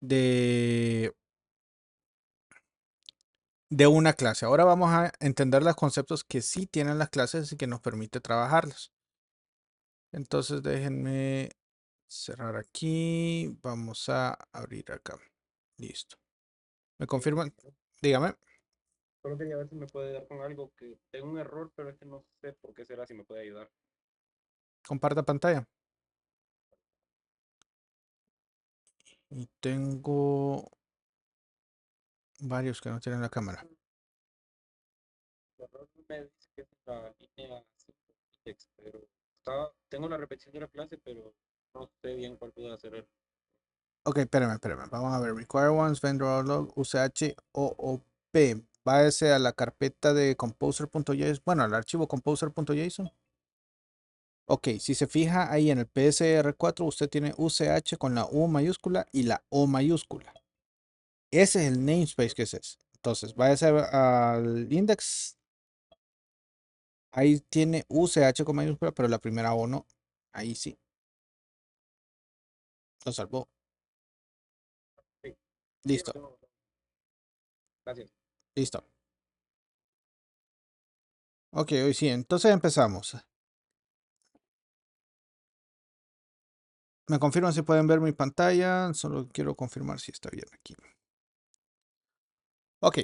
de, de una clase. Ahora vamos a entender los conceptos que sí tienen las clases y que nos permite trabajarlas. Entonces déjenme cerrar aquí. Vamos a abrir acá. Listo. ¿Me confirman? Dígame. Solo quería ver si me puede dar con algo que tengo un error, pero es que no sé por qué será, si me puede ayudar. Comparta pantalla. Y tengo varios que no tienen la cámara. El error me dice que es la línea 5 index, pero tengo la repetición de la clase, pero no sé bien cuál puede hacer el. Ok, espérame. Vamos a ver. Require once, vendor outlook, UCH OOP. Váyase a la carpeta de composer.json. Bueno, al archivo composer.json. Ok, si se fija ahí en el PSR4, usted tiene UCH con la U mayúscula y la O mayúscula. Ese es el namespace que es ese. Entonces, váyase al index. Ahí tiene UCH con mayúscula, pero la primera O no. Ahí sí. Lo salvó. Sí, sí, lo Listo. tengo. Gracias. Listo. Ok, hoy sí. Entonces empezamos. Me confirman si pueden ver mi pantalla. Solo quiero confirmar si está bien aquí. Ok.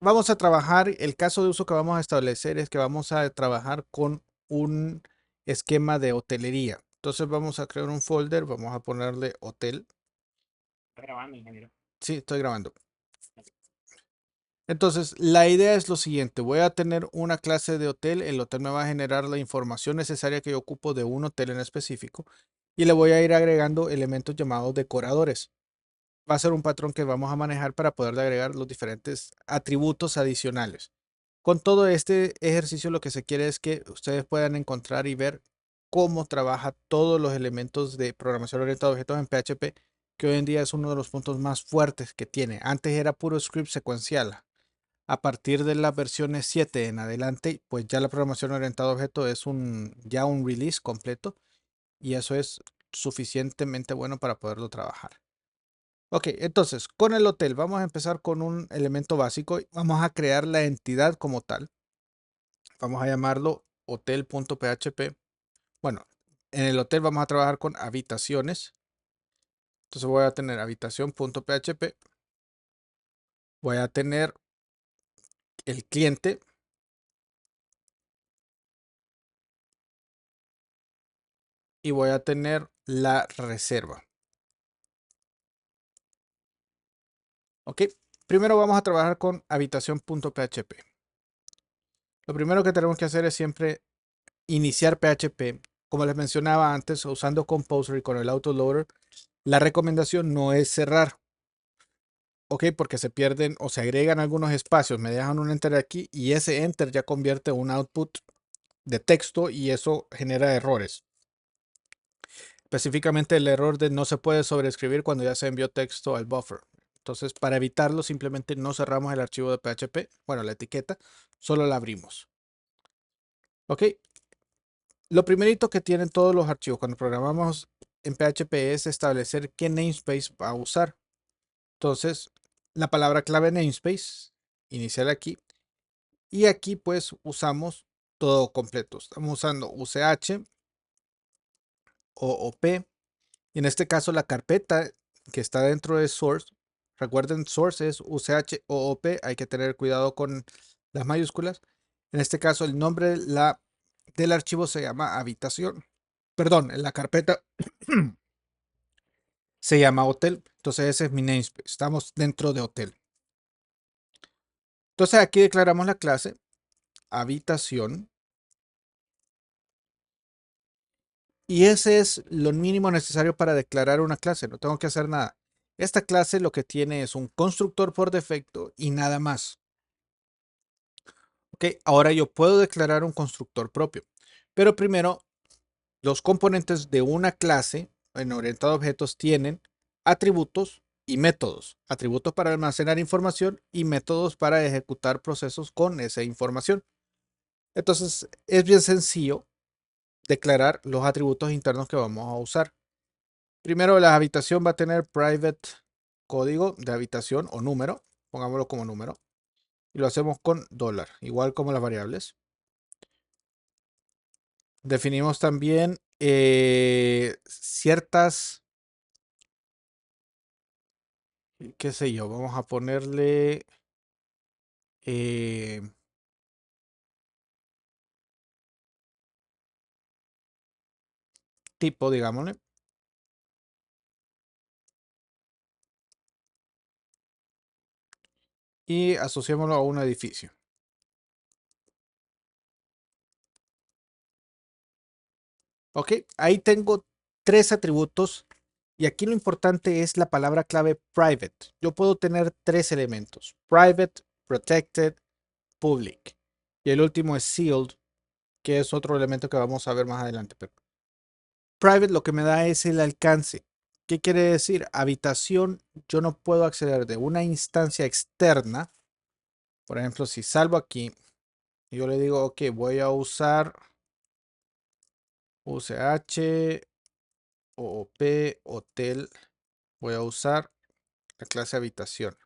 Vamos a trabajar. El caso de uso que vamos a establecer es que vamos a trabajar con un esquema de hotelería. Entonces vamos a crear un folder. Vamos a ponerle hotel. Está grabando, ingeniero. Sí, estoy grabando. Entonces, la idea es lo siguiente. Voy a tener una clase de hotel. El hotel me va a generar la información necesaria que yo ocupo de un hotel en específico. Y le voy a ir agregando elementos llamados decoradores. Va a ser un patrón que vamos a manejar para poderle agregar los diferentes atributos adicionales. Con todo este ejercicio lo que se quiere es que ustedes puedan encontrar y ver cómo trabaja todos los elementos de programación orientada a objetos en PHP, que hoy en día es uno de los puntos más fuertes que tiene. Antes era puro script secuencial. A partir de las versiones 7 en adelante, pues ya la programación orientada a objetos es ya un release completo y eso es suficientemente bueno para poderlo trabajar. Ok, entonces con el hotel vamos a empezar con un elemento básico. Vamos a crear la entidad como tal. Vamos a llamarlo hotel.php. Bueno, en el hotel vamos a trabajar con habitaciones. Entonces voy a tener habitación.php. Voy a tener el cliente y voy a tener la reserva. Ok, primero vamos a trabajar con habitación.php. Lo primero que tenemos que hacer es siempre iniciar PHP. Como les mencionaba antes, usando Composer y con el autoloader, la recomendación no es cerrar. Ok, porque se pierden o se agregan algunos espacios. Me dejan un enter aquí y ese enter ya convierte un output de texto y eso genera errores. Específicamente el error de no se puede sobreescribir cuando ya se envió texto al buffer. Entonces, para evitarlo, simplemente no cerramos el archivo de PHP, bueno, la etiqueta, solo la abrimos. Ok, lo primerito que tienen todos los archivos cuando programamos en PHP es establecer qué namespace va a usar. Entonces, la palabra clave namespace, inicial aquí, y aquí pues usamos todo completo. Estamos usando UCH, OOP, y en este caso la carpeta que está dentro de source, recuerden source es UCH OOP, hay que tener cuidado con las mayúsculas. En este caso el nombre del archivo se llama habitación. Perdón, en la carpeta se llama hotel. Entonces ese es mi namespace. Estamos dentro de hotel. Entonces aquí declaramos la clase habitación. Y ese es lo mínimo necesario para declarar una clase. No tengo que hacer nada. Esta clase lo que tiene es un constructor por defecto y nada más. Ok, ahora yo puedo declarar un constructor propio. Pero primero, los componentes de una clase en orientado a objetos tienen atributos y métodos. Atributos para almacenar información y métodos para ejecutar procesos con esa información. Entonces, es bien sencillo declarar los atributos internos que vamos a usar. Primero, la habitación va a tener private código de habitación o número, pongámoslo como número, y lo hacemos con dólar, igual como las variables. Definimos también ciertas, qué sé yo, vamos a ponerle eh, tipo, digámosle, y asociémoslo a un edificio. Ok, ahí tengo tres atributos y aquí lo importante es la palabra clave private. Yo puedo tener tres elementos: private, protected, public. Y el último es sealed, que es otro elemento que vamos a ver más adelante. Pero private lo que me da es el alcance. ¿Qué quiere decir? Habitación, yo no puedo acceder de una instancia externa. Por ejemplo, si salgo aquí y yo le digo, ok, voy a usar UCH, OOP, hotel, voy a usar la clase habitación.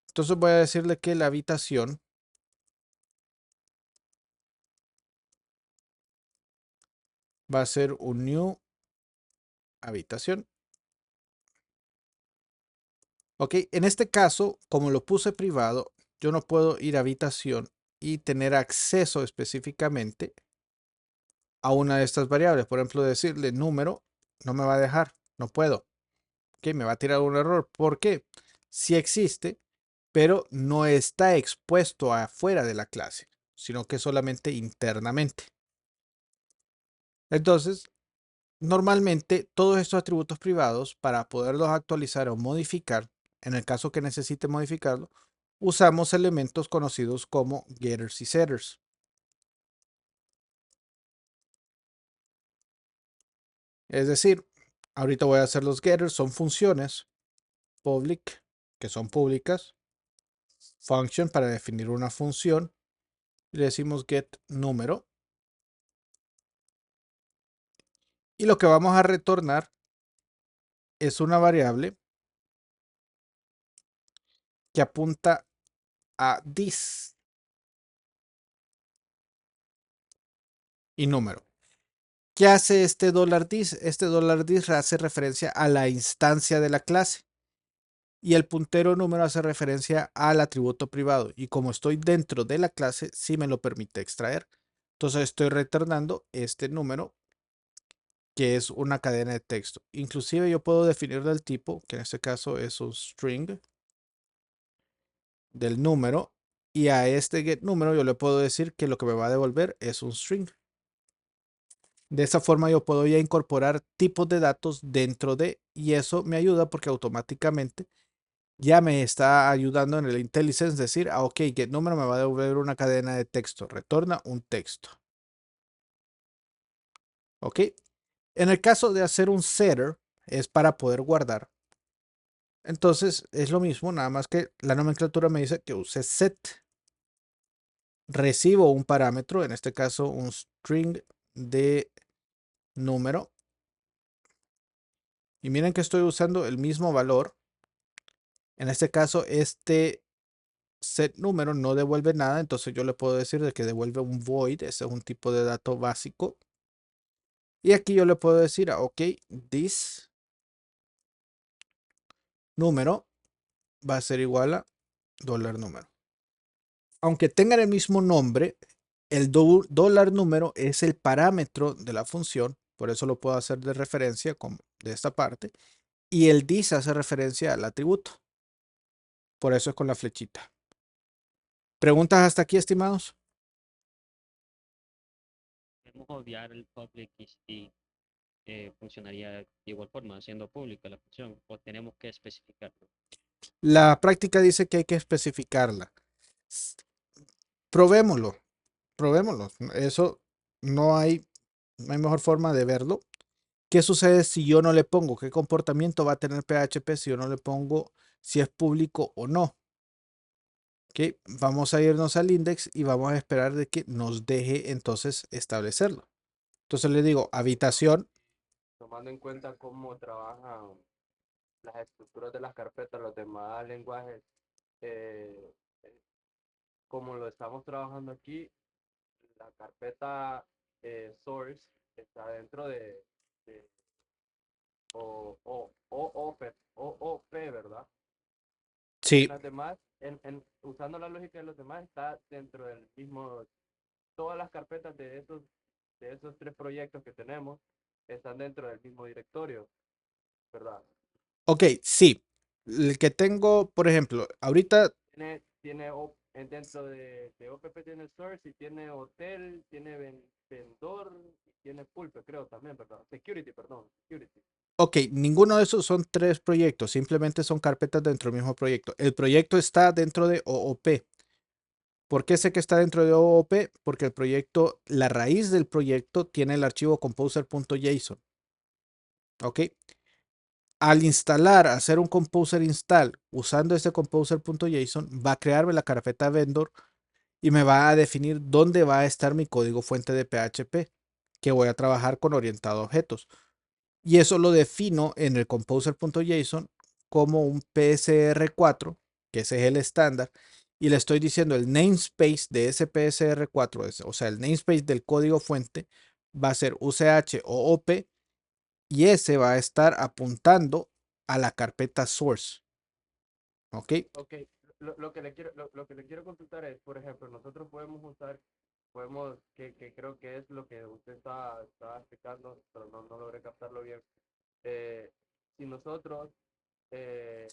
Entonces voy a decirle que la habitación va a ser un new habitación. Ok, en este caso, como lo puse privado, yo no puedo ir a habitación y tener acceso específicamente a una de estas variables. Por ejemplo, decirle número, no me va a dejar, no puedo. Ok, me va a tirar un error. ¿Por qué? Sí existe, pero no está expuesto afuera de la clase, sino que solamente internamente. Entonces, normalmente todos estos atributos privados, para poderlos actualizar o modificar, en el caso que necesite modificarlo, usamos elementos conocidos como getters y setters. Es decir, ahorita voy a hacer los getters, son funciones public, que son públicas, function para definir una función, y le decimos get número, y lo que vamos a retornar es una variable que apunta a this y número. ¿Qué hace este $this? Este $this hace referencia a la instancia de la clase y el puntero número hace referencia al atributo privado. Y como estoy dentro de la clase, sí me lo permite extraer. Entonces estoy retornando este número, que es una cadena de texto. Inclusive yo puedo definir del tipo, que en este caso es un string del número, y a este get número yo le puedo decir que lo que me va a devolver es un string. De esa forma yo puedo ya incorporar tipos de datos dentro de, y eso me ayuda porque automáticamente ya me está ayudando en el IntelliSense decir, ok, get número me va a devolver una cadena de texto, retorna un texto. Ok. En el caso de hacer un setter, es para poder guardar. Entonces es lo mismo, nada más que la nomenclatura me dice que use set. Recibo un parámetro, en este caso un string de número. Y miren que estoy usando el mismo valor. En este caso, este set número no devuelve nada, entonces yo le puedo decir de que devuelve un void, ese es un tipo de dato básico. Y aquí yo le puedo decir, ok, this número va a ser igual a $número. Aunque tengan el mismo nombre, el $número es el parámetro de la función, por eso lo puedo hacer de referencia como de esta parte, y el this hace referencia al atributo, por eso es con la flechita. ¿Preguntas hasta aquí, estimados? Podemos obviar el public y si funcionaría de igual forma, siendo pública la función, o tenemos que especificarlo. La práctica dice que hay que especificarla. Probémoslo, probémoslo. Eso no hay mejor forma de verlo. ¿Qué sucede si yo no le pongo? ¿Qué comportamiento va a tener PHP si yo no le pongo si es público o no? Ok, vamos a irnos al index y vamos a esperar de que nos deje entonces establecerlo. Entonces le digo habitación. Tomando en cuenta cómo trabaja las estructuras de las carpetas, los demás lenguajes, eh, como lo estamos trabajando aquí, la carpeta source está dentro de OOP, ¿verdad? En Sí, las demás, usando la lógica de los demás, está dentro del mismo, todas las carpetas de esos tres proyectos que tenemos están dentro del mismo directorio, ¿verdad? ok, sí. El que tengo, por ejemplo, ahorita, Dentro de OPP tiene source y tiene hotel, tiene vendedor y tiene pulpe, creo también, ¿verdad? Security, perdón, security. ok, ninguno de esos son tres proyectos, simplemente son carpetas dentro del mismo proyecto. El proyecto está dentro de OOP. ¿Por qué sé que está dentro de OOP? Porque el proyecto, la raíz del proyecto tiene el archivo composer.json. ¿Ok? Al instalar, hacer un composer install usando este composer.json, va a crearme la carpeta vendor y me va a definir dónde va a estar mi código fuente de PHP, que voy a trabajar con orientado a objetos. Y eso lo defino en el composer.json como un PSR4, que ese es el estándar, y le estoy diciendo el namespace de ese PSR4, o sea, el namespace del código fuente va a ser UCH-OOP y ese va a estar apuntando a la carpeta source. ¿Ok? Ok, lo que le quiero consultar es, por ejemplo, nosotros podemos usar, que creo que es lo que usted está explicando, pero no logré captarlo bien. Si nosotros, eh,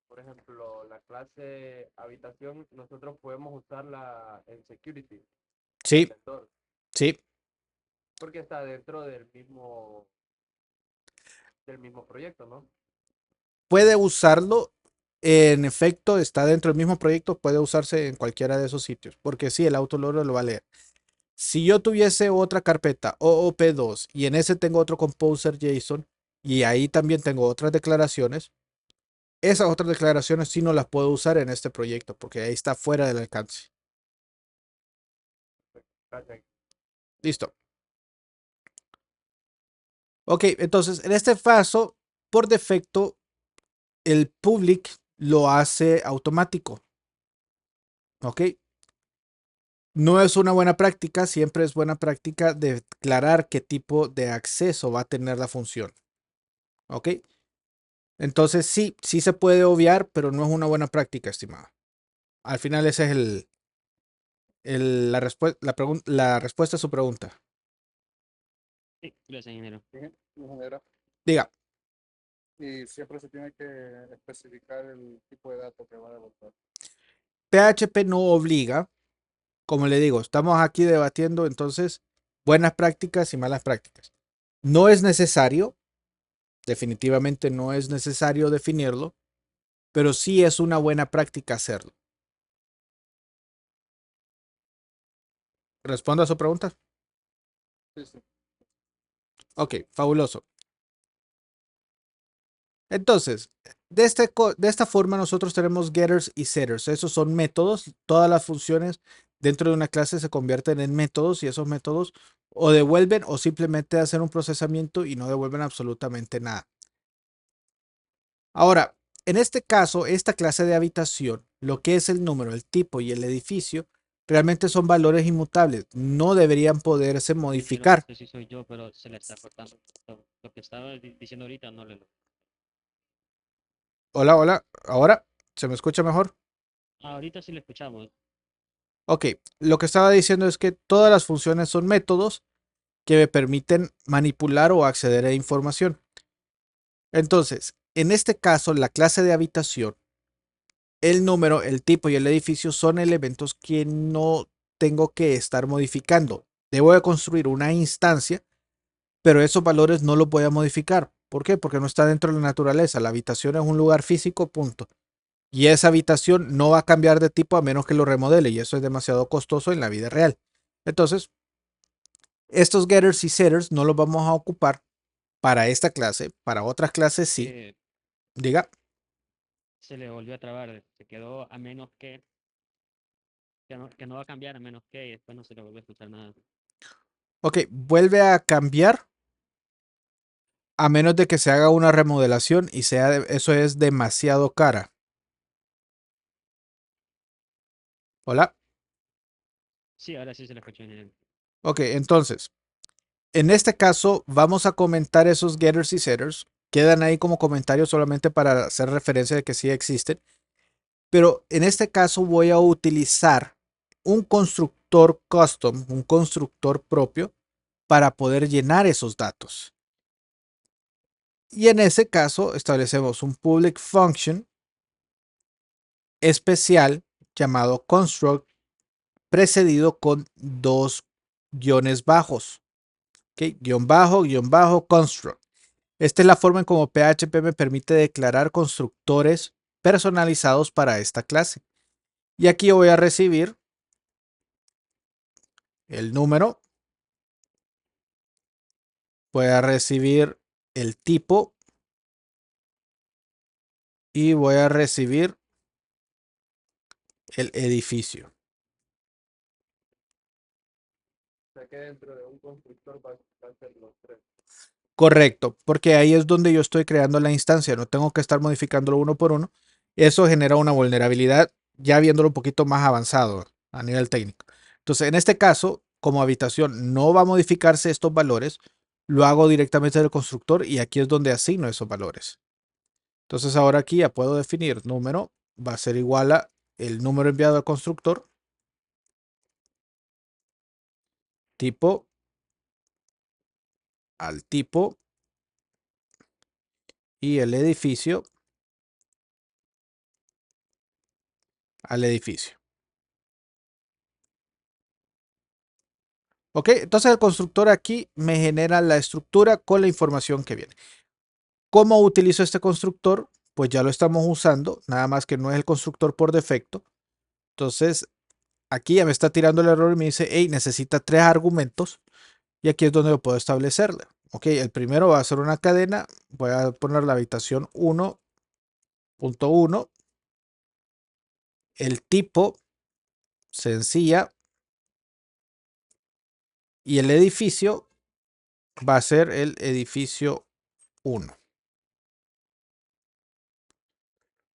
por ejemplo, la clase habitación, nosotros podemos usarla en security, en Sí, vendor, sí. porque está dentro del mismo proyecto, ¿no? Puede usarlo. En efecto, está dentro del mismo proyecto, puede usarse en cualquiera de esos sitios, porque sí, el autoloader lo va a leer. Si yo tuviese otra carpeta OOP2 y en ese tengo otro composer JSON y ahí también tengo otras declaraciones, esas otras declaraciones sí no las puedo usar en este proyecto porque ahí está fuera del alcance. Gracias. Listo. Ok, entonces en este paso, por defecto, el public lo hace automático. Ok. No es una buena práctica, siempre es buena práctica declarar qué tipo de acceso va a tener la función. Ok. Entonces sí, sí se puede obviar, pero no es una buena práctica, estimado. Al final esa es la respuesta a su pregunta. Sí, gracias, ingeniero. Bien, ingeniero. Diga, Y siempre se tiene que especificar el tipo de datos que va a devolver. PHP no obliga, como le digo, estamos aquí debatiendo entonces buenas prácticas y malas prácticas. No es necesario, definitivamente no es necesario definirlo, pero sí es una buena práctica hacerlo. ¿Respondo a su pregunta? Sí, sí. Ok, fabuloso. Entonces, de esta forma nosotros tenemos getters y setters. Esos son métodos. Todas las funciones dentro de una clase se convierten en métodos y esos métodos o devuelven o simplemente hacen un procesamiento y no devuelven absolutamente nada. Ahora, en este caso, esta clase de habitación, lo que es el número, el tipo y el edificio, realmente son valores inmutables. No deberían poderse Ingeniero, no modificar. sé si soy yo, pero se le está cortando. Lo que estaba diciendo ahorita no le lo. Hola, hola. Ahora, ¿se me escucha mejor? Ahorita sí le escuchamos. Ok, lo que estaba diciendo es que todas las funciones son métodos que me permiten manipular o acceder a información. Entonces, en este caso, la clase de habitación, el número, el tipo y el edificio son elementos que no tengo que estar modificando. Debo de construir una instancia, pero esos valores no los voy a modificar. ¿Por qué? Porque no está dentro de la naturaleza. La habitación es un lugar físico, punto. Y esa habitación no va a cambiar de tipo a menos que lo remodele y eso es demasiado costoso en la vida real. Entonces, estos getters y setters no los vamos a ocupar para esta clase, para otras clases sí. Que Diga, se le volvió a trabar. Se quedó a menos que no va a cambiar a menos que y después no se le vuelve a escuchar nada. ok, vuelve a cambiar A menos de que se haga una remodelación y eso es demasiado cara. Hola. Sí, ahora sí se la escucho bien. Ok, entonces, en este caso vamos a comentar esos getters y setters. Quedan ahí como comentarios solamente para hacer referencia de que sí existen. Pero en este caso voy a utilizar un constructor custom, un constructor propio para poder llenar esos datos. Y en ese caso establecemos un public function especial llamado construct precedido con dos guiones bajos. ¿Ok? Guión bajo, construct. Esta es la forma en cómo PHP me permite declarar constructores personalizados para esta clase. Y aquí voy a recibir el número, voy a recibir el tipo y voy a recibir el edificio. O sea que dentro de un constructor va a ser los tres. Correcto, porque ahí es donde yo estoy creando la instancia, no tengo que estar modificándolo uno por uno. Eso genera una vulnerabilidad ya viéndolo un poquito más avanzado a nivel técnico. Entonces, en este caso, como habitación no va a modificarse estos valores, lo hago directamente del constructor y aquí es donde asigno esos valores. Entonces, ahora aquí ya puedo definir número, va a ser igual a el número enviado al constructor, tipo al tipo y el edificio al edificio. Ok, entonces el constructor aquí me genera la estructura con la información que viene. ¿Cómo utilizo este constructor? Pues ya lo estamos usando, nada más que no es el constructor por defecto. Entonces aquí ya me está tirando el error y me dice, hey, necesita 3 argumentos y aquí es donde lo puedo establecerle. Ok, el primero va a ser una cadena, voy a poner la habitación 1.1, el tipo sencilla y el edificio va a ser el edificio 1.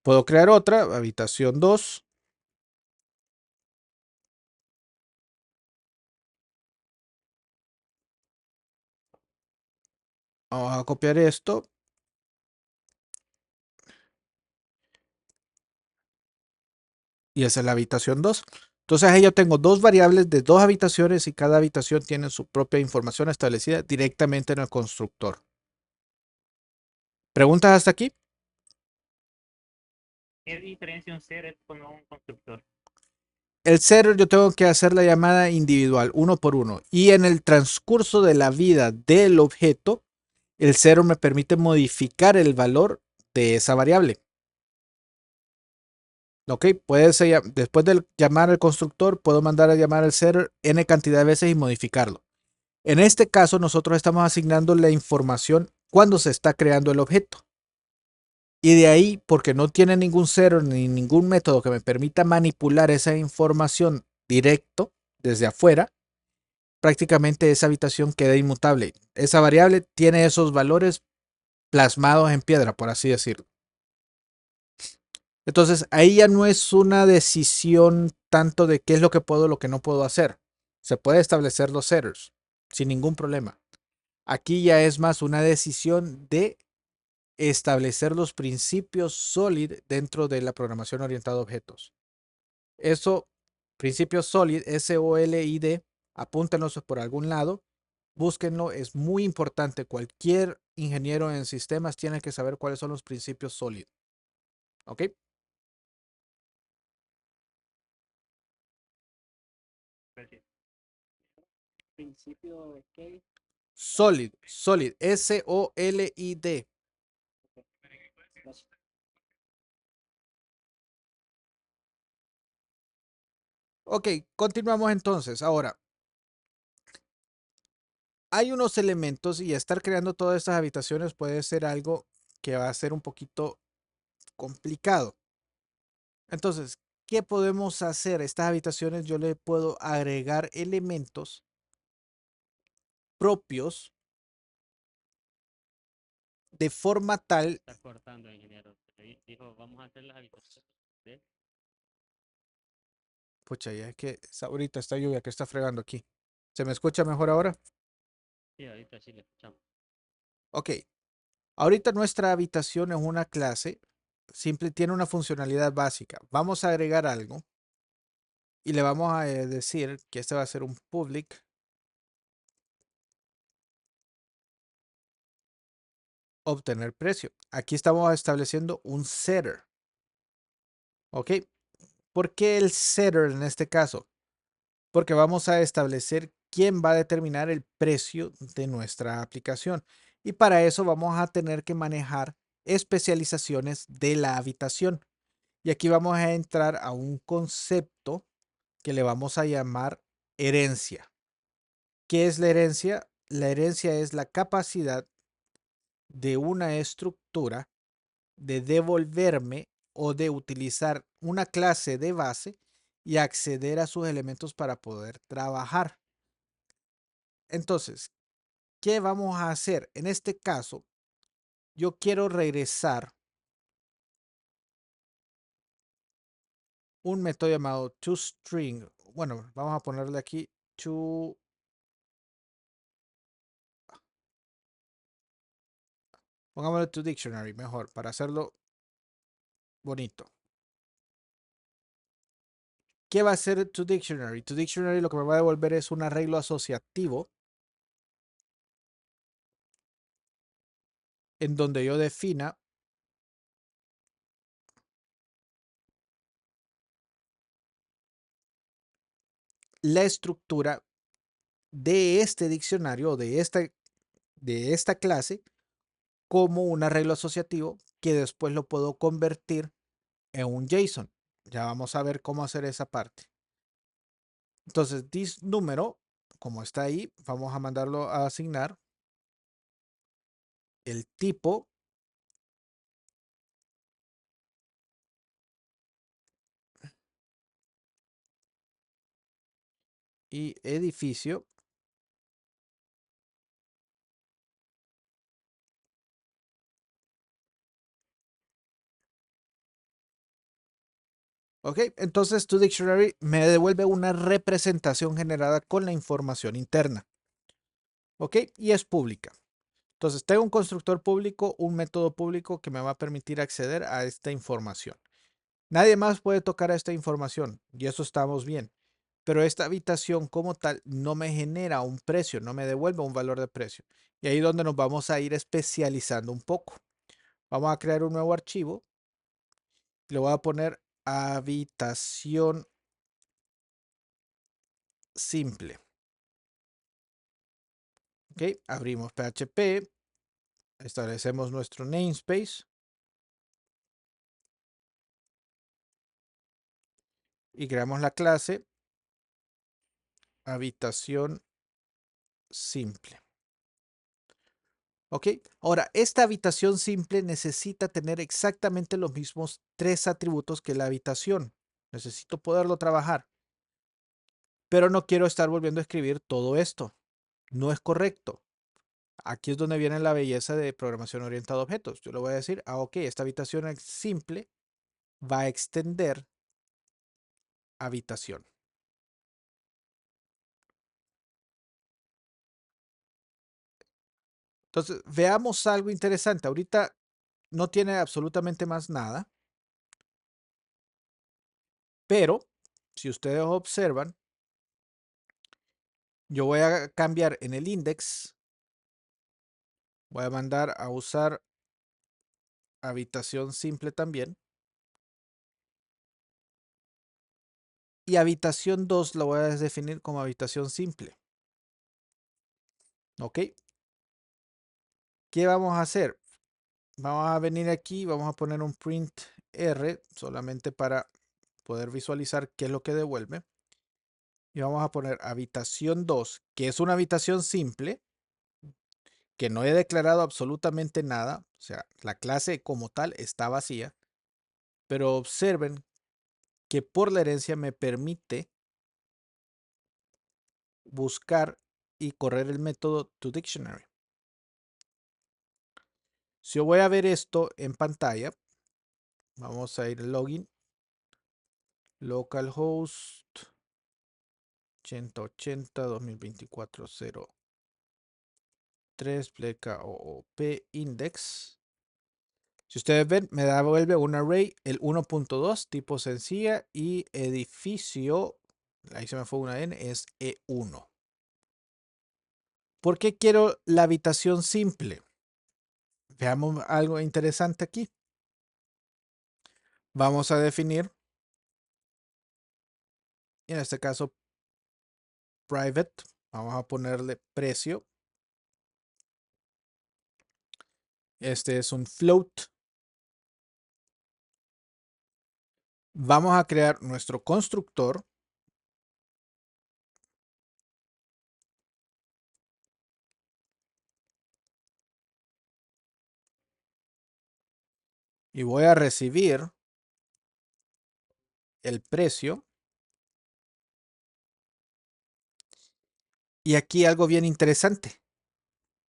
Puedo crear otra, habitación 2. Vamos a copiar esto. Y esa es la habitación 2. Entonces ahí yo tengo dos variables de dos habitaciones y cada habitación tiene su propia información establecida directamente en el constructor. ¿Preguntas hasta aquí? ¿Qué diferencia un setter con un constructor? El setter yo tengo que hacer la llamada individual, uno por uno. Y en el transcurso de la vida del objeto, el setter me permite modificar el valor de esa variable. Ok, después de llamar al constructor, puedo mandar a llamar al setter n cantidad de veces y modificarlo. En este caso, nosotros estamos asignando la información cuando se está creando el objeto. Y de ahí, porque no tiene ningún cero ni ningún método que me permita manipular esa información directo desde afuera, prácticamente esa habitación queda inmutable. Esa variable tiene esos valores plasmados en piedra, por así decirlo. Entonces, ahí ya no es una decisión tanto de qué es lo que puedo o lo que no puedo hacer. Se puede establecer los setters sin ningún problema. Aquí ya es más una decisión de establecer los principios SOLID dentro de la programación orientada a objetos. Eso, principios SOLID, SOLID, apúntenlos por algún lado, búsquenlo, es muy importante. Cualquier ingeniero en sistemas tiene que saber cuáles son los principios SOLID. ¿Ok? Principio que SOLID, SOLID, SOLID. Ok, continuamos entonces. Ahora, hay unos elementos y estar creando todas estas habitaciones puede ser algo que va a ser un poquito complicado. Entonces, ¿qué podemos hacer? Estas habitaciones yo le puedo agregar elementos propios de forma tal, Está cortando, ingeniero. Dijo, vamos a hacer las habitaciones de... pucha, ya es que ahorita esta lluvia que está fregando aquí. ¿Se me escucha mejor ahora? Sí, ahorita sí le escuchamos. Ok, ahorita nuestra habitación es una clase, simple, tiene una funcionalidad básica. Vamos a agregar algo y le vamos a decir que este va a ser un public obtener precio. Aquí estamos estableciendo un setter. ¿Ok? ¿Por qué el setter en este caso? Porque vamos a establecer quién va a determinar el precio de nuestra aplicación. Y para eso vamos a tener que manejar especializaciones de la habitación. Y aquí vamos a entrar a un concepto que le vamos a llamar herencia. ¿Qué es la herencia? La herencia es la capacidad de una estructura de devolverme o de utilizar una clase de base y acceder a sus elementos para poder trabajar. Entonces, ¿qué vamos a hacer? En este caso, yo quiero regresar un método llamado toString. Bueno, vamos a ponerle aquí to, pongámosle toDictionary mejor para hacerlo bonito. ¿Qué va a hacer toDictionary? toDictionary lo que me va a devolver es un arreglo asociativo en donde yo defina la estructura de este diccionario o de esta clase como un arreglo asociativo que después lo puedo convertir en un JSON. Ya vamos a ver cómo hacer esa parte. Entonces, this número, como está ahí, vamos a mandarlo a asignar el tipo y edificio. Ok, entonces toDictionary me devuelve una representación generada con la información interna. Ok, y es pública. Entonces, tengo un constructor público, un método público que me va a permitir acceder a esta información. Nadie más puede tocar a esta información y eso estamos bien. Pero esta habitación como tal no me genera un precio, no me devuelve un valor de precio. Y ahí es donde nos vamos a ir especializando un poco. Vamos a crear un nuevo archivo. Le voy a poner habitación simple. Ok, abrimos PHP, establecemos nuestro namespace y creamos la clase habitación simple. Ok, ahora esta habitación simple necesita tener exactamente los mismos 3 atributos que la habitación. Necesito poderlo trabajar, pero no quiero estar volviendo a escribir todo esto. No es correcto. Aquí es donde viene la belleza de programación orientada a objetos. Yo le voy a decir, ok, esta habitación es simple va a extender habitación. Entonces, veamos algo interesante. Ahorita no tiene absolutamente más nada, pero si ustedes observan, yo voy a cambiar en el index, voy a mandar a usar habitación simple también. Y habitación 2 lo voy a definir como habitación simple. ¿Ok? ¿Qué vamos a hacer? Vamos a venir aquí, vamos a poner un print R solamente para poder visualizar qué es lo que devuelve. Y vamos a poner habitación 2, que es una habitación simple, que no he declarado absolutamente nada. O sea, la clase como tal está vacía. Pero observen que por la herencia me permite buscar y correr el método toDictionary. Si yo voy a ver esto en pantalla, vamos a ir al login, localhost 8080.2024.03 pleca OOP index. Si ustedes ven, me devuelve un array, el 1.2, tipo sencilla, y edificio, ahí se me fue una N, es E1. ¿Por qué quiero la habitación simple? Veamos algo interesante aquí. Vamos a definir, en este caso, private. Vamos a ponerle precio. Este es un float. Vamos a crear nuestro constructor. Y voy a recibir el precio. Y aquí algo bien interesante.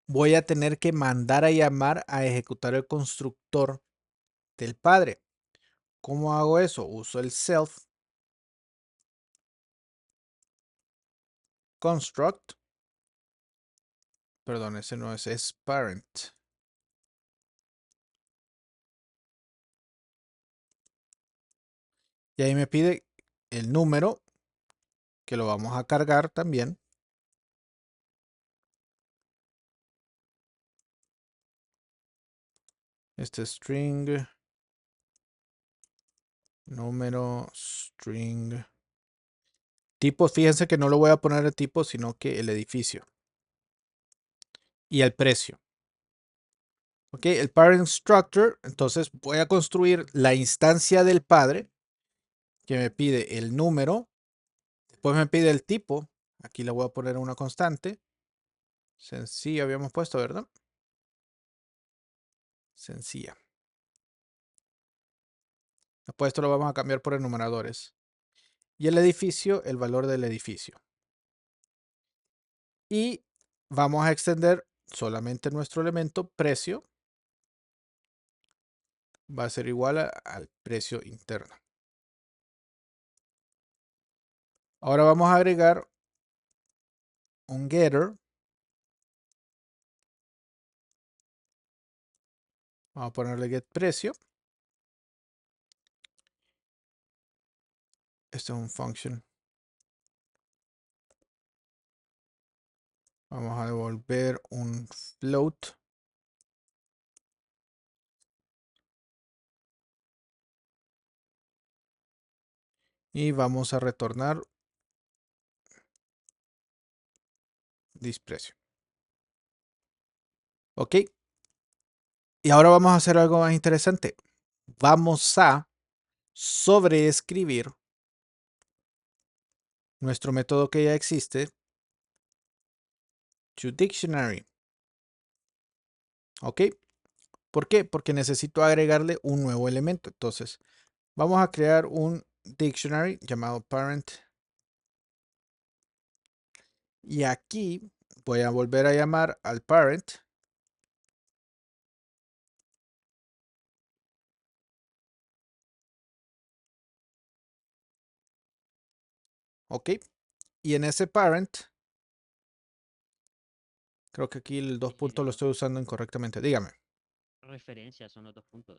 Voy a tener que mandar a llamar a ejecutar el constructor del padre. ¿Cómo hago eso? Uso el self construct. Perdón, ese no es parent. Y ahí me pide el número, que lo vamos a cargar también. Este string, número, string. Tipo, fíjense que no lo voy a poner el tipo, sino que el edificio. Y el precio. Ok, el parent structure. Entonces voy a construir la instancia del padre, que me pide el número. Después me pide el tipo. Aquí le voy a poner una constante. Sencilla habíamos puesto, ¿verdad? Sencilla. Después esto lo vamos a cambiar por enumeradores. Y el edificio, el valor del edificio. Y vamos a extender solamente nuestro elemento precio. Va a ser igual al precio interno. Ahora vamos a agregar un getter. Vamos a ponerle get precio. Este es un function. Vamos a devolver un float. Y vamos a retornar disprecio. Ok. Y ahora vamos a hacer algo más interesante. Vamos a sobreescribir nuestro método que ya existe. ToDictionary. Ok. ¿Por qué? Porque necesito agregarle un nuevo elemento. Entonces, vamos a crear un dictionary llamado parent. Y aquí voy a volver a llamar al parent. Ok. Y en ese parent, creo que aquí el dos puntos lo estoy usando incorrectamente. Dígame. Referencias son los 2 puntos.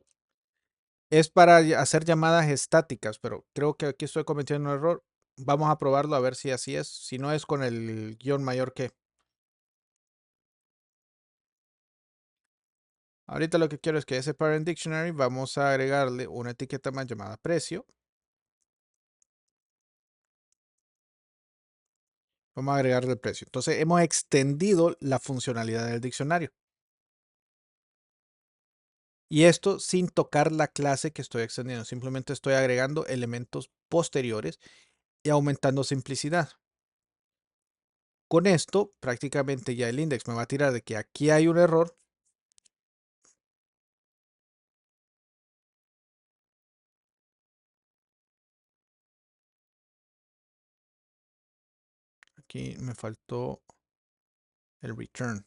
Es para hacer llamadas estáticas, pero creo que aquí estoy cometiendo un error. Vamos a probarlo a ver si así es. Si no es con el guión mayor que. Ahorita lo que quiero es que ese parent dictionary vamos a agregarle una etiqueta más llamada precio. Vamos a agregarle el precio. Entonces hemos extendido la funcionalidad del diccionario. Y esto sin tocar la clase que estoy extendiendo. Simplemente estoy agregando elementos posteriores y aumentando simplicidad. Con esto, prácticamente ya el index me va a tirar de que aquí hay un error. Aquí me faltó el return.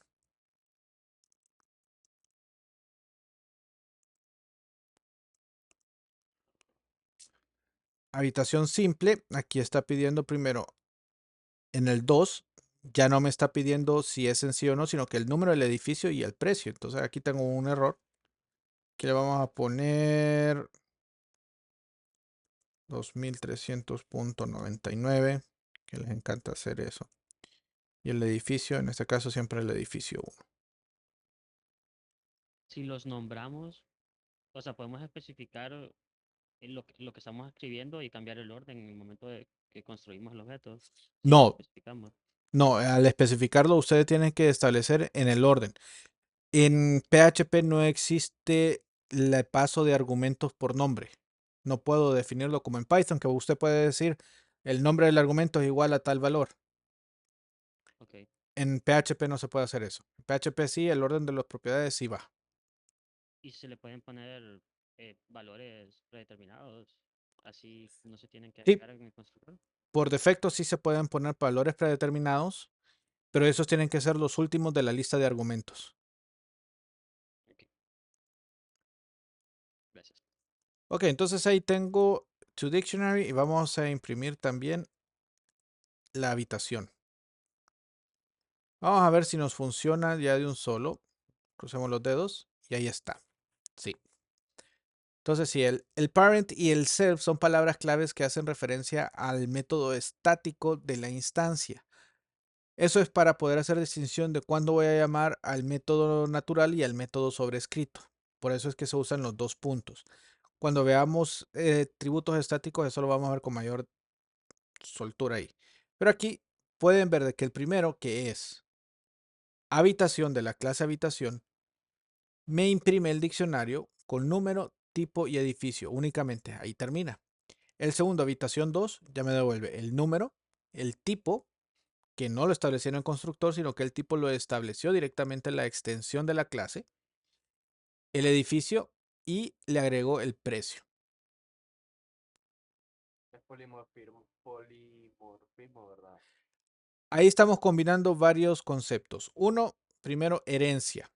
habitación simple, aquí está pidiendo primero en el 2, ya no me está pidiendo si es en sí o no, sino que el número del edificio y el precio. Entonces aquí tengo un error. Aquí le vamos a poner 2300.99, que les encanta hacer eso. Y el edificio, en este caso siempre el edificio 1. Si los nombramos, o sea, podemos especificar lo que estamos escribiendo y cambiar el orden en el momento de que construimos el objeto, si lo No, especificamos. no, al especificarlo ustedes tienen que establecer en el orden. En PHP no existe el paso de argumentos por nombre. No puedo definirlo como en Python, que usted puede decir el nombre del argumento es igual a tal valor. Ok. En PHP no se puede hacer eso. En PHP sí, el orden de las propiedades sí va. Y se le pueden poner valores predeterminados, así no se tienen que Sí, agregar en el constructor. por defecto sí se pueden poner valores predeterminados, pero esos tienen que ser los últimos de la lista de argumentos. Ok, gracias. Ok, entonces ahí tengo toDictionary y vamos a imprimir también la habitación. Vamos a ver si nos funciona ya de un solo. Crucemos los dedos y ahí está. Sí. Entonces, sí, el parent y el self son palabras claves que hacen referencia al método estático de la instancia. Eso es para poder hacer distinción de cuándo voy a llamar al método natural y al método sobrescrito. Por eso es que se usan los dos puntos. Cuando veamos tributos estáticos, eso lo vamos a ver con mayor soltura ahí. Pero aquí pueden ver de que el primero, que es habitación de la clase habitación, me imprime el diccionario con número, tipo y edificio únicamente. Ahí termina. El segundo, habitación 2, ya me devuelve el número, el tipo, que no lo estableció en el constructor, sino que el tipo lo estableció directamente en la extensión de la clase, el edificio y le agregó el precio. Es polimorfismo, ¿verdad? Ahí estamos combinando varios conceptos. Uno, primero, herencia.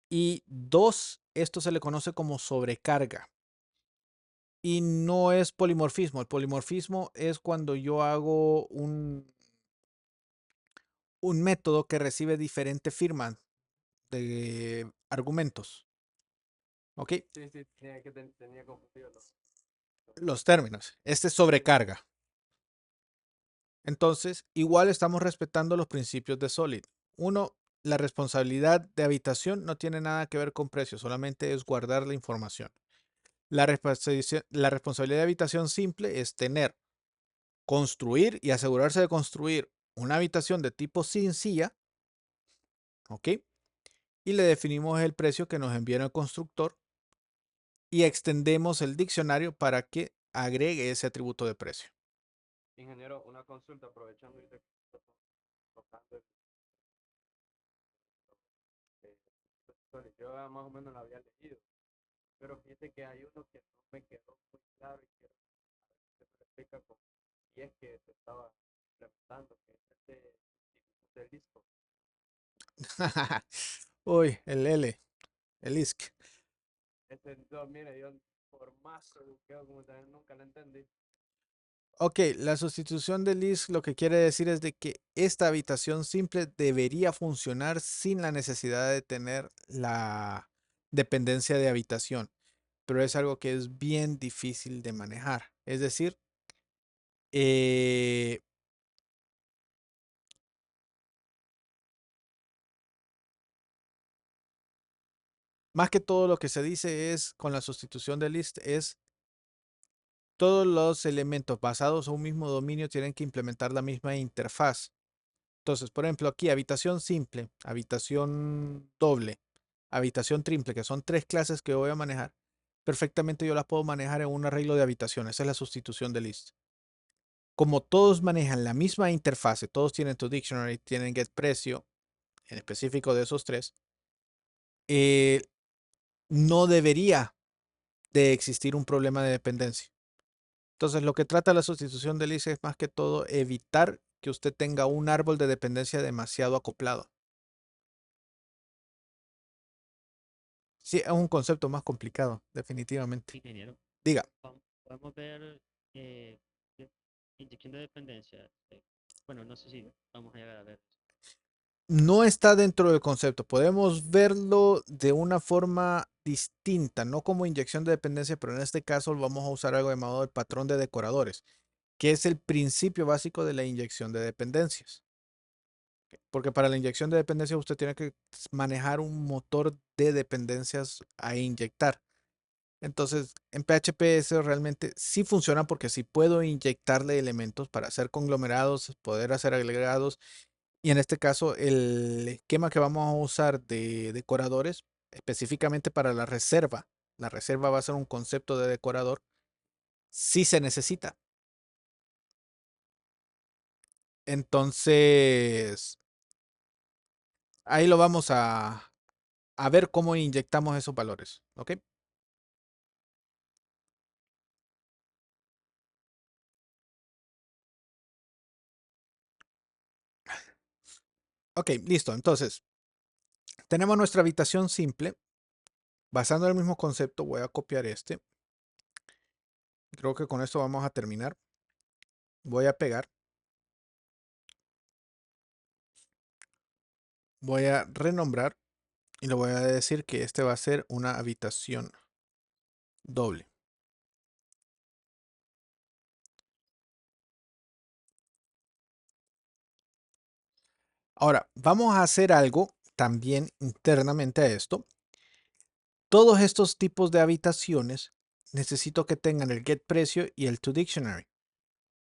Y dos, esto se le conoce como sobrecarga. Y no es polimorfismo. El polimorfismo es cuando yo hago un método que recibe diferente firma de argumentos. ¿Ok? Sí, sí, tenía confundido Los términos. Este es sobrecarga. Entonces, igual estamos respetando los principios de Solid. Uno, la responsabilidad de habitación no tiene nada que ver con precio, solamente es guardar la información. La responsabilidad de habitación simple es tener, construir y asegurarse de construir una habitación de tipo sin silla, ¿ok? Y le definimos el precio que nos envía el constructor y extendemos el diccionario para que agregue ese atributo de precio. Ingeniero, una consulta aprovechando ahorita que estamos tocando eh, yo más o menos lo había leído, pero fíjate que hay uno que no me quedó muy claro y quiero que me lo explica con, y es que se estaba implementando, que es este sustituto de listo. Uy, el L, el ISC. No, mire, yo por más que busqué, como también nunca lo entendí. Ok, la sustitución de list lo que quiere decir es de que esta habitación simple debería funcionar sin la necesidad de tener la dependencia de habitación, pero es algo que es bien difícil de manejar. Es decir, eh, más que todo lo que se dice es con la sustitución de list es todos los elementos basados en un mismo dominio tienen que implementar la misma interfaz. Entonces, por ejemplo, aquí habitación simple, habitación doble, habitación triple, que son tres clases que voy a manejar. Perfectamente yo las puedo manejar en un arreglo de habitaciones. Esa es la sustitución de list. Como todos manejan la misma interfase, todos tienen tu dictionary, tienen get precio, en específico de esos tres, eh, no debería de existir un problema de dependencia. Entonces, lo que trata la sustitución de list es más que todo evitar que usted tenga un árbol de dependencia demasiado acoplado. Sí, es un concepto más complicado, definitivamente. Ingeniero, Diga, podemos ver Eh, de- inyección de dependencia. Bueno, no sé si vamos a llegar a ver. No está dentro del concepto. Podemos verlo de una forma distinta, no como inyección de dependencia, pero en este caso vamos a usar algo llamado el patrón de decoradores, que es el principio básico de la inyección de dependencias. Porque para la inyección de dependencias usted tiene que manejar un motor de dependencias a inyectar. Entonces, en PHP eso realmente sí funciona porque sí puedo inyectarle elementos para hacer conglomerados, poder hacer agregados. Y en este caso, el esquema que vamos a usar de decoradores, específicamente para la reserva va a ser un concepto de decorador, sí se necesita. Entonces, ahí lo vamos a ver cómo inyectamos esos valores. ¿Ok? Ok, listo. Entonces, tenemos nuestra habitación simple. Basando en el mismo concepto, voy a copiar este. Creo que con esto vamos a terminar. Voy a pegar. Voy a renombrar y le voy a decir que este va a ser una habitación doble. Ahora, vamos a hacer algo también internamente a esto. Todos estos tipos de habitaciones necesito que tengan el getPrecio y el toDictionary.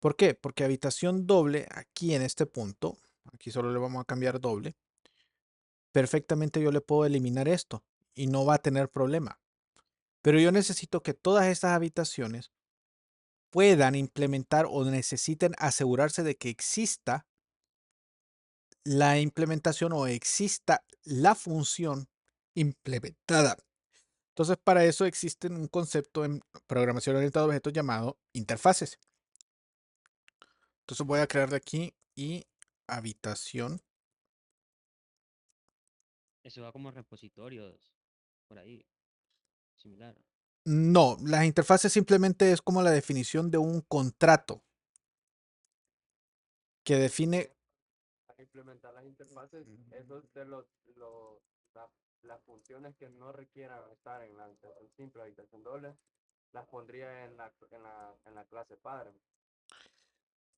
¿Por qué? Porque habitación doble, aquí en este punto, aquí solo le vamos a cambiar doble, perfectamente yo le puedo eliminar esto y no va a tener problema. Pero yo necesito que todas estas habitaciones puedan implementar o necesiten asegurarse de que exista la implementación o exista la función implementada. Entonces, para eso existe un concepto en programación orientada a objetos llamado interfaces. Entonces voy a crearle aquí y habitación. Eso va como repositorios por ahí, similar. No, las interfaces simplemente es como la definición de un contrato que define. Para implementar las interfaces, esos de la- las funciones que no requieran estar en la habitación simple, habitación doble, las pondría en la clase padre.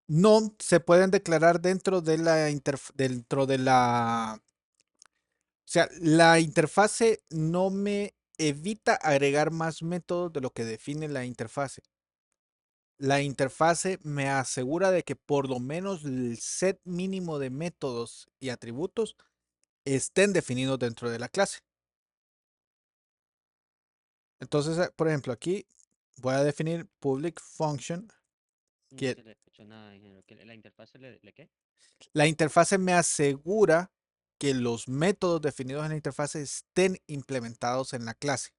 No se pueden declarar dentro de la. O sea, la interfase no me evita agregar más métodos de lo que define la interfase. La interfase me asegura de que por lo menos el set mínimo de métodos y atributos estén definidos dentro de la clase. Entonces, por ejemplo, aquí voy a definir public function. No Que se le escuchó nada, ingeniero. ¿Que la interfaz le qué? la interfase me asegura que los métodos definidos en la interfase estén implementados en la clase.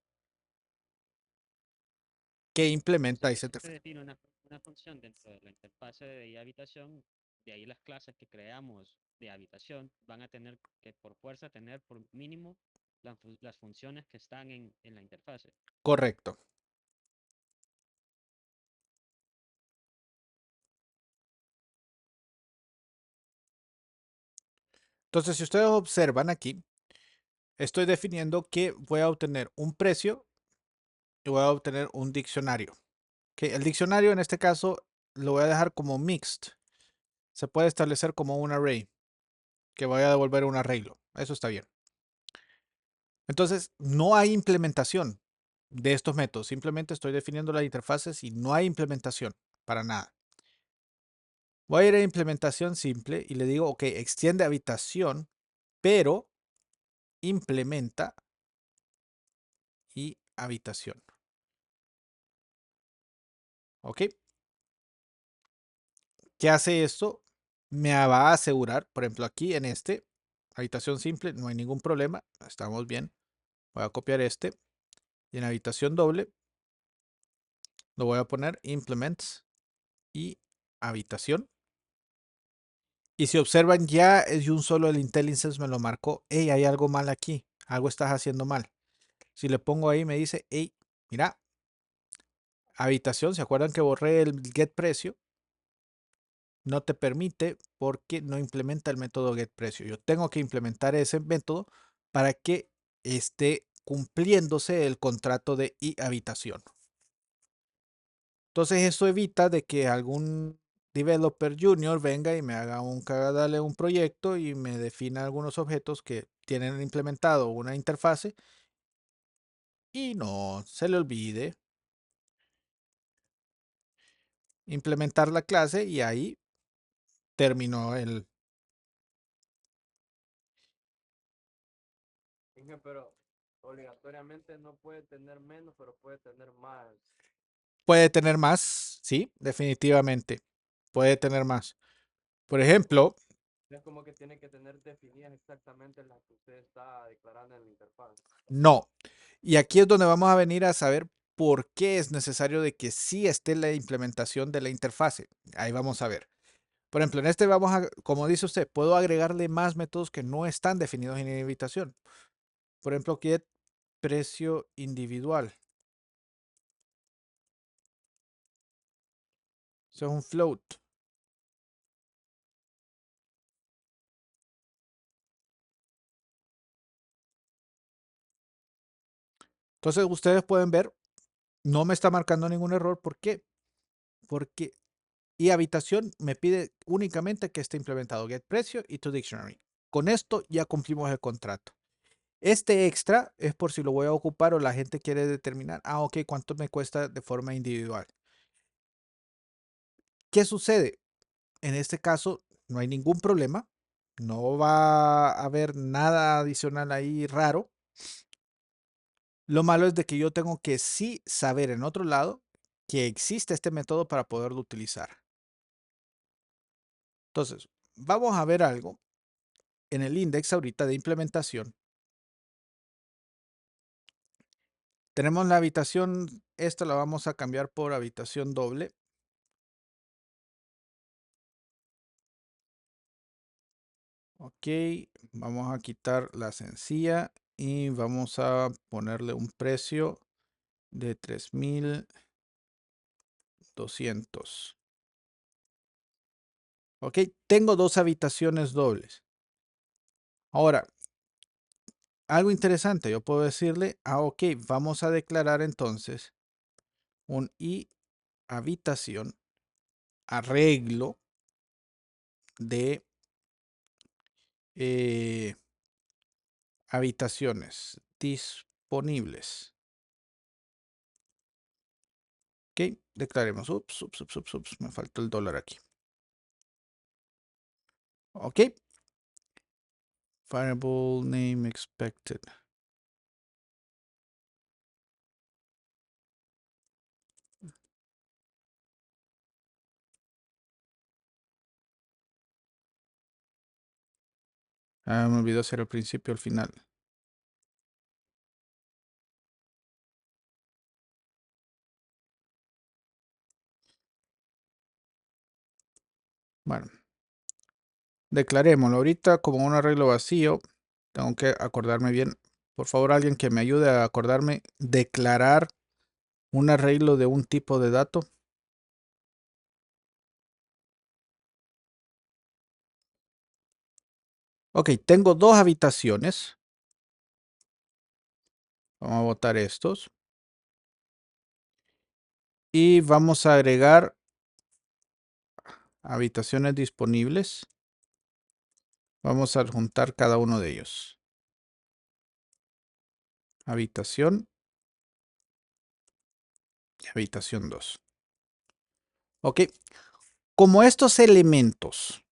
Que implementa Si esa usted interfase. define una función dentro de la interfaz de habitación, de ahí las clases que creamos de habitación van a tener que por fuerza tener por mínimo las funciones que están en la interfase. Correcto. Entonces, si ustedes observan aquí, estoy definiendo que voy a obtener un precio y voy a obtener un diccionario. Que el diccionario en este caso lo voy a dejar como mixed. Se puede establecer como un array que vaya a devolver un arreglo. Eso está bien. Entonces, no hay implementación de estos métodos. Simplemente estoy definiendo las interfaces y no hay implementación para nada. Voy a ir a implementación simple y le digo, ok, extiende habitación, pero implementa y habitación. ¿Ok? ¿Qué hace esto? Me va a asegurar, por ejemplo, aquí en este, habitación simple, no hay ningún problema, estamos bien. Voy a copiar este y en habitación doble lo voy a poner implements y habitación. Y si observan, ya es de un solo el IntelliSense me lo marcó. Hey, hay algo mal aquí. Algo estás haciendo mal. Si le pongo ahí, me dice, hey, mira, habitación, ¿se acuerdan que borré el get precio? No te permite porque no implementa el método get precio. Yo tengo que implementar ese método para que esté cumpliéndose el contrato de habitación. Entonces eso evita de que algún developer junior venga y me haga dale un proyecto y me defina algunos objetos que tienen implementado una interfase y no se le olvide implementar la clase y ahí terminó el... Inge, pero obligatoriamente no puede tener menos, pero puede tener más. Puede tener más, sí, definitivamente. Puede tener más. Por ejemplo, Es como que tiene que tener definidas exactamente las que usted está declarando en la interfaz. no. Y aquí es donde vamos a venir a saber por qué es necesario de que sí esté la implementación de la interfase. Ahí vamos a ver. Por ejemplo, en este vamos a, como dice usted, puedo agregarle más métodos que no están definidos en invitación. Por ejemplo, get precio individual. Eso es un float. Entonces ustedes pueden ver, no me está marcando ningún error. ¿Por qué? Porque habitación me pide únicamente que esté implementado get precio y to dictionary. Con esto ya cumplimos el contrato. Este extra es por si lo voy a ocupar o la gente quiere determinar, ok, cuánto me cuesta de forma individual. ¿Qué sucede? En este caso no hay ningún problema. No va a haber nada adicional ahí raro. Lo malo es de que yo tengo que sí saber en otro lado que existe este método para poderlo utilizar. Entonces, vamos a ver algo en el index ahorita de implementación. Tenemos la habitación, esta la vamos a cambiar por habitación doble. Ok, vamos a quitar la sencilla y vamos a ponerle un precio de 3,200. Ok, tengo dos habitaciones dobles. Ahora, algo interesante, yo puedo decirle, ok, vamos a declarar entonces un habitación arreglo de habitaciones disponibles. Ok, declaremos. Ups, me faltó el dólar aquí. Ok. Variable name expected. Me olvidó hacer el principio al final. Bueno, declarémoslo ahorita como un arreglo vacío. Tengo que acordarme bien. Por favor, alguien que me ayude a acordarme. Declarar un arreglo de un tipo de dato. Ok, tengo dos habitaciones. Vamos a botar estos. Y vamos a agregar habitaciones disponibles. Vamos a juntar cada uno de ellos. Habitación y habitación 2. Ok. Como estos elementos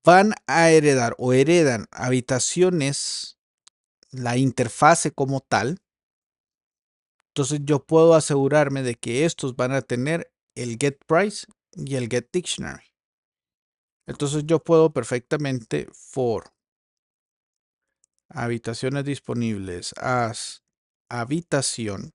van a heredar o heredan habitaciones, la interfase como tal, entonces yo puedo asegurarme de que estos van a tener el get price y el get dictionary. Entonces yo puedo perfectamente for habitaciones disponibles as habitación.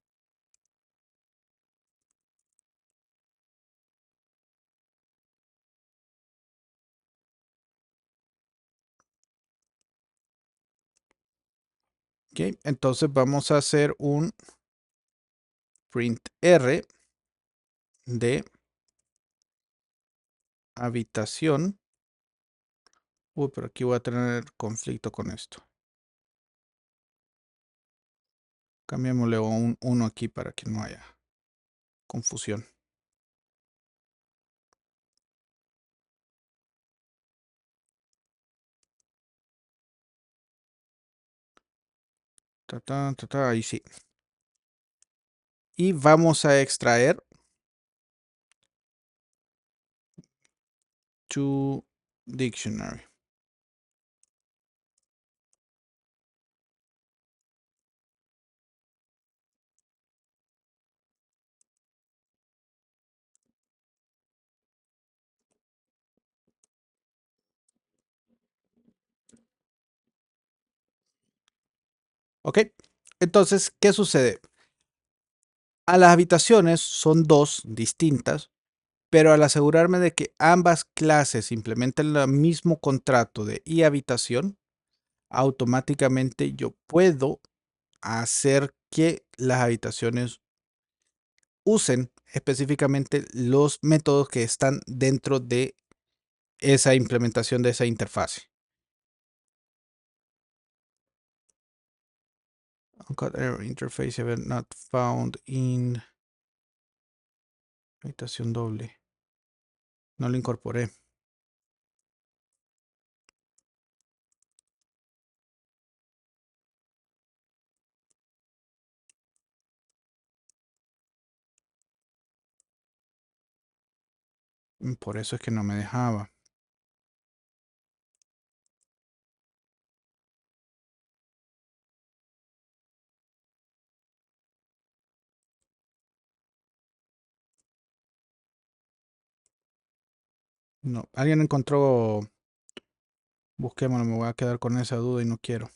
Ok, entonces vamos a hacer un print R de habitación. Uy, pero aquí voy a tener conflicto con esto. Cambiémosle un 1 aquí para que no haya confusión. Ahí sí. Y vamos a extraer to dictionary. Ok, entonces, ¿qué sucede? A las habitaciones son dos distintas, pero al asegurarme de que ambas clases implementen el mismo contrato de habitación, automáticamente yo puedo hacer que las habitaciones usen específicamente los métodos que están dentro de esa implementación de esa interfase. Error interface event not found in habitación doble. No lo incorporé. Por eso es que no me dejaba. No, alguien encontró. Busquémoslo, me voy a quedar con esa duda y no quiero.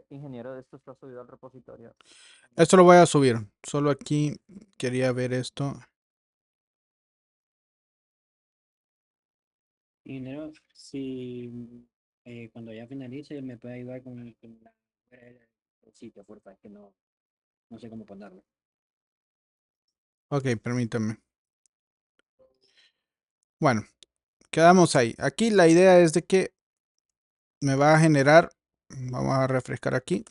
Ingeniero, de esto está subido al repositorio. Esto lo voy a subir. Solo aquí quería ver esto. Ingeniero, si cuando ya finalice me puede ayudar con la URL del sitio, por favor, que no sé cómo ponerlo. Ok, permítame. Bueno, quedamos ahí. Aquí la idea es de que me va a generar. Vamos a refrescar aquí.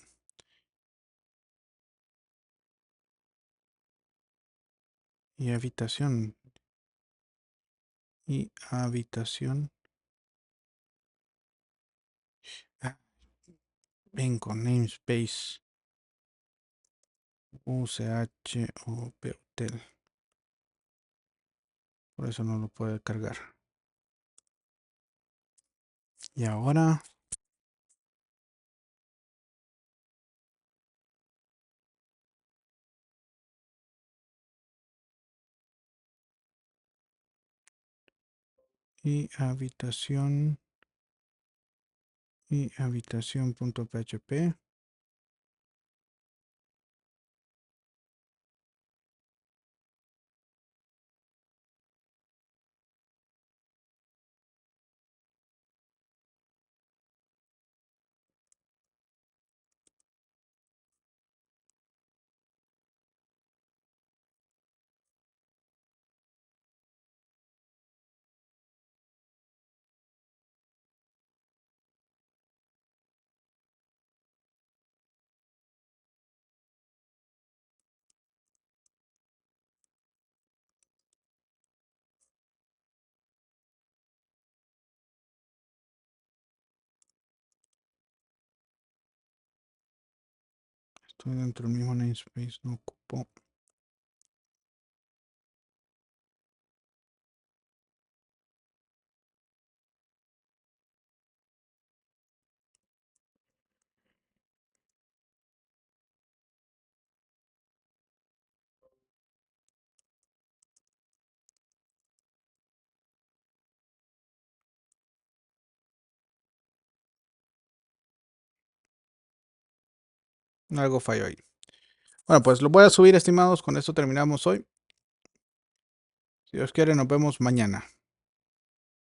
Y habitación. Y habitación. Ah, ven con namespace. UCH o Hotel. Por eso no lo puede cargar. Y ahora. Y habitación. y habitación.php. Estoy dentro del mismo namespace, no ocupo. Algo falló ahí. Bueno, pues lo voy a subir, estimados. Con esto terminamos hoy. Si Dios quiere, nos vemos mañana.